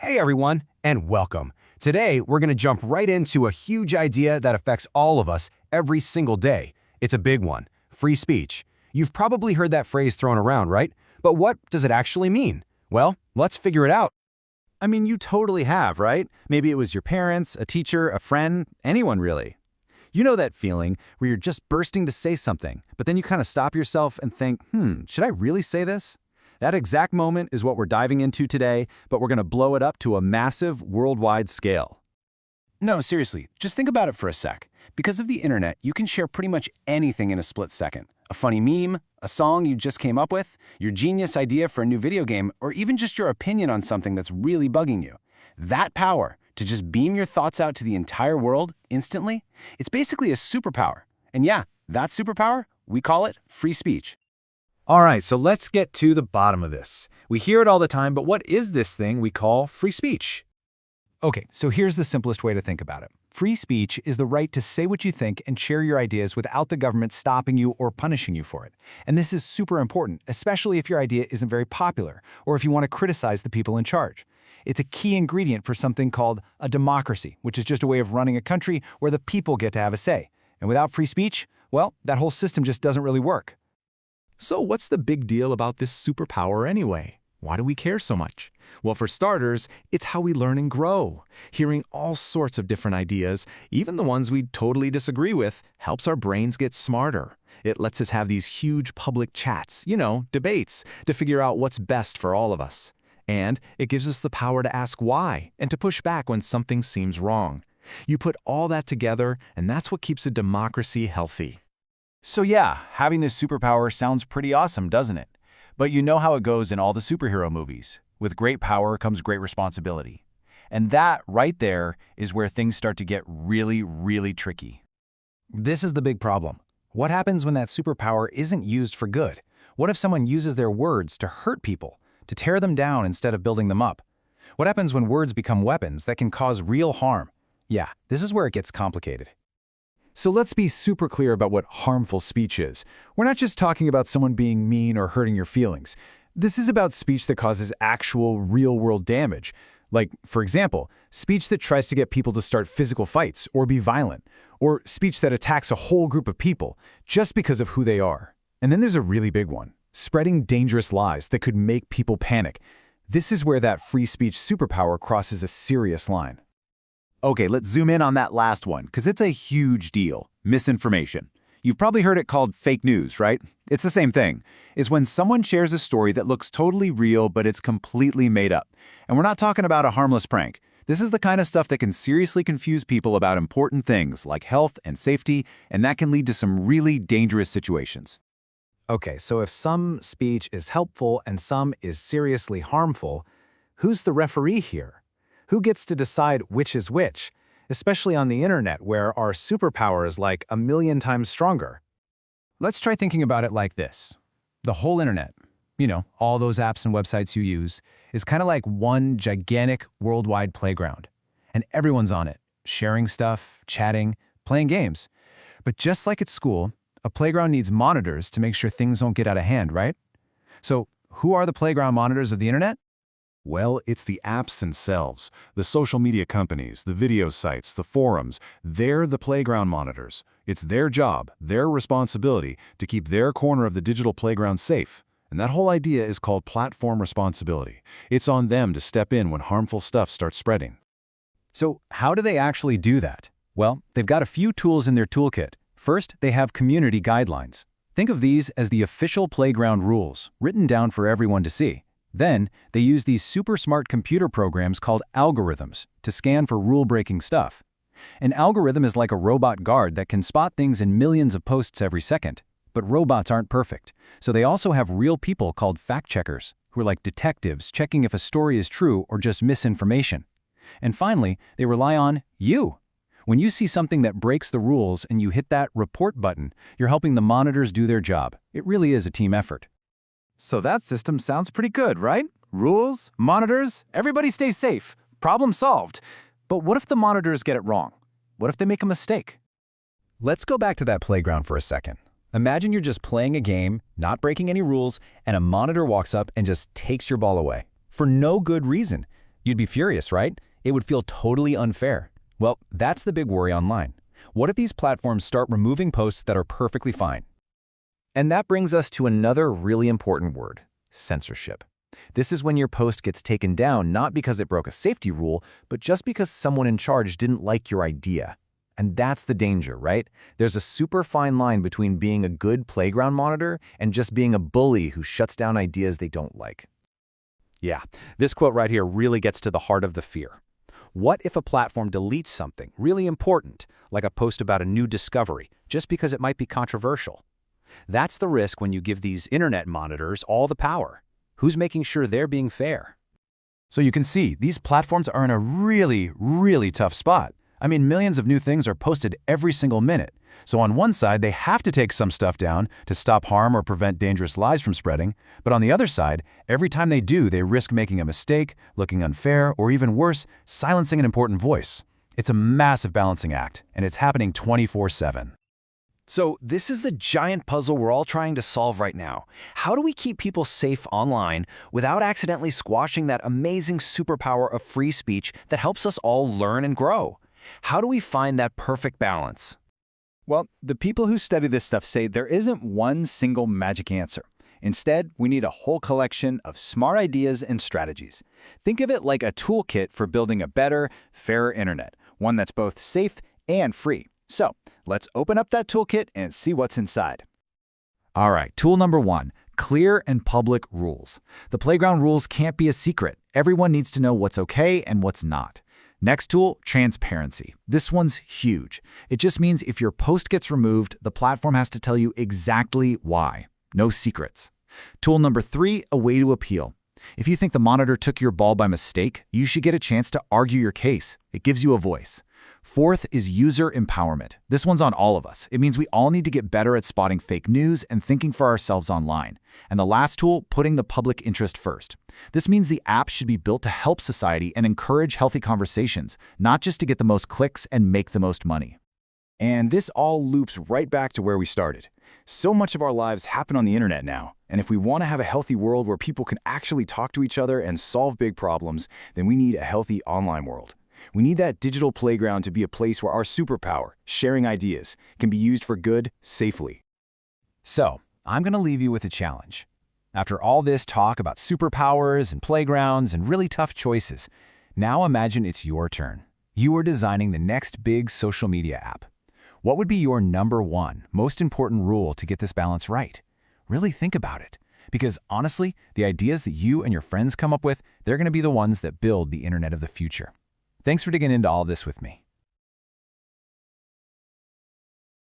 Hey everyone, and welcome. Today, we're going to jump right into a huge idea that affects all of us every single day. It's a big one, free speech. You've probably heard that phrase thrown around, right? But what does it actually mean? Well, let's figure it out. I mean, you totally have, right? Maybe it was your parents, a teacher, a friend, anyone really. You know that feeling where you're just bursting to say something, but then you kind of stop yourself and think, should I really say this? That exact moment is what we're diving into today, but we're going to blow it up to a massive worldwide scale. No, seriously, just think about it for a sec. Because of the internet, you can share pretty much anything in a split second. A funny meme, a song you just came up with, your genius idea for a new video game, or even just your opinion on something that's really bugging you. That power to just beam your thoughts out to the entire world instantly, it's basically a superpower. And yeah, that superpower, we call it free speech. All right, so let's get to the bottom of this. We hear it all the time, but what is this thing we call free speech? Okay, so here's the simplest way to think about it. Free speech is the right to say what you think and share your ideas without the government stopping you or punishing you for it. And this is super important, especially if your idea isn't very popular or if you want to criticize the people in charge. It's a key ingredient for something called a democracy, which is just a way of running a country where the people get to have a say. And without free speech, well, that whole system just doesn't really work. So what's the big deal about this superpower anyway? Why do we care so much? Well, for starters, it's how we learn and grow. Hearing all sorts of different ideas, even the ones we totally disagree with, helps our brains get smarter. It lets us have these huge public chats, debates, to figure out what's best for all of us. And it gives us the power to ask why and to push back when something seems wrong. You put all that together, and that's what keeps a democracy healthy. So yeah, having this superpower sounds pretty awesome, doesn't it? But you know how it goes in all the superhero movies. With great power comes great responsibility. And that right there is where things start to get really, really tricky. This is the big problem. What happens when that superpower isn't used for good? What if someone uses their words to hurt people, to tear them down instead of building them up? What happens when words become weapons that can cause real harm? Yeah, this is where it gets complicated. So let's be super clear about what harmful speech is. We're not just talking about someone being mean or hurting your feelings. This is about speech that causes actual, real-world damage. Like, for example, speech that tries to get people to start physical fights or be violent, or speech that attacks a whole group of people just because of who they are. And then there's a really big one, spreading dangerous lies that could make people panic. This is where that free speech superpower crosses a serious line. Okay, let's zoom in on that last one, because it's a huge deal. Misinformation. You've probably heard it called fake news, right? It's the same thing. It's when someone shares a story that looks totally real, but it's completely made up. And we're not talking about a harmless prank. This is the kind of stuff that can seriously confuse people about important things like health and safety, and that can lead to some really dangerous situations. Okay, so if some speech is helpful and some is seriously harmful, who's the referee here? Who gets to decide which is which, especially on the internet where our superpower is like a million times stronger? Let's try thinking about it like this. The whole internet, all those apps and websites you use, is kind of like one gigantic worldwide playground. And everyone's on it, sharing stuff, chatting, playing games. But just like at school, a playground needs monitors to make sure things don't get out of hand, right? So who are the playground monitors of the internet? Well, it's the apps themselves, the social media companies, the video sites, the forums. They're the playground monitors. It's their job, their responsibility to keep their corner of the digital playground safe. And that whole idea is called platform responsibility. It's on them to step in when harmful stuff starts spreading. So how do they actually do that? Well, they've got a few tools in their toolkit. First, they have community guidelines. Think of these as the official playground rules, written down for everyone to see. Then, they use these super smart computer programs called algorithms to scan for rule-breaking stuff. An algorithm is like a robot guard that can spot things in millions of posts every second. But robots aren't perfect, so they also have real people called fact-checkers, who are like detectives checking if a story is true or just misinformation. And finally, they rely on you. When you see something that breaks the rules and you hit that report button, you're helping the monitors do their job. It really is a team effort. So that system sounds pretty good, right? Rules, monitors, everybody stays safe. Problem solved. But what if the monitors get it wrong? What if they make a mistake? Let's go back to that playground for a second. Imagine you're just playing a game, not breaking any rules, and a monitor walks up and just takes your ball away. For no good reason. You'd be furious, right? It would feel totally unfair. Well, that's the big worry online. What if these platforms start removing posts that are perfectly fine? And that brings us to another really important word, censorship. This is when your post gets taken down not because it broke a safety rule, but just because someone in charge didn't like your idea. And that's the danger, right? There's a super fine line between being a good playground monitor and just being a bully who shuts down ideas they don't like. Yeah, this quote right here really gets to the heart of the fear. What if a platform deletes something really important, like a post about a new discovery, just because it might be controversial? That's the risk when you give these internet monitors all the power. Who's making sure they're being fair? So you can see, these platforms are in a really tough spot. I mean, millions of new things are posted every single minute. So on one side, they have to take some stuff down to stop harm or prevent dangerous lies from spreading. But on the other side, every time they do, they risk making a mistake, looking unfair, or even worse, silencing an important voice. It's a massive balancing act, and it's happening 24/7. So this is the giant puzzle we're all trying to solve right now. How do we keep people safe online without accidentally squashing that amazing superpower of free speech that helps us all learn and grow? How do we find that perfect balance? Well, the people who study this stuff say there isn't one single magic answer. Instead, we need a whole collection of smart ideas and strategies. Think of it like a toolkit for building a better, fairer internet, one that's both safe and free. So, let's open up that toolkit and see what's inside. All right, tool number 1, clear and public rules. The playground rules can't be a secret. Everyone needs to know what's okay and what's not. Next tool, transparency. This one's huge. It just means if your post gets removed, the platform has to tell you exactly why. No secrets. Tool number 3, a way to appeal. If you think the monitor took your ball by mistake, you should get a chance to argue your case. It gives you a voice. Fourth is user empowerment. This one's on all of us. It means we all need to get better at spotting fake news and thinking for ourselves online. And the last tool, putting the public interest first. This means the app should be built to help society and encourage healthy conversations, not just to get the most clicks and make the most money. And this all loops right back to where we started. So much of our lives happen on the internet now, and if we want to have a healthy world where people can actually talk to each other and solve big problems, then we need a healthy online world. We need that digital playground to be a place where our superpower, sharing ideas, can be used for good safely. So, I'm going to leave you with a challenge. After all this talk about superpowers and playgrounds and really tough choices, now imagine it's your turn. You are designing the next big social media app. What would be your number 1 most important rule to get this balance right? Really think about it. Because honestly, the ideas that you and your friends come up with, they're going to be the ones that build the internet of the future. Thanks for digging into all this with me.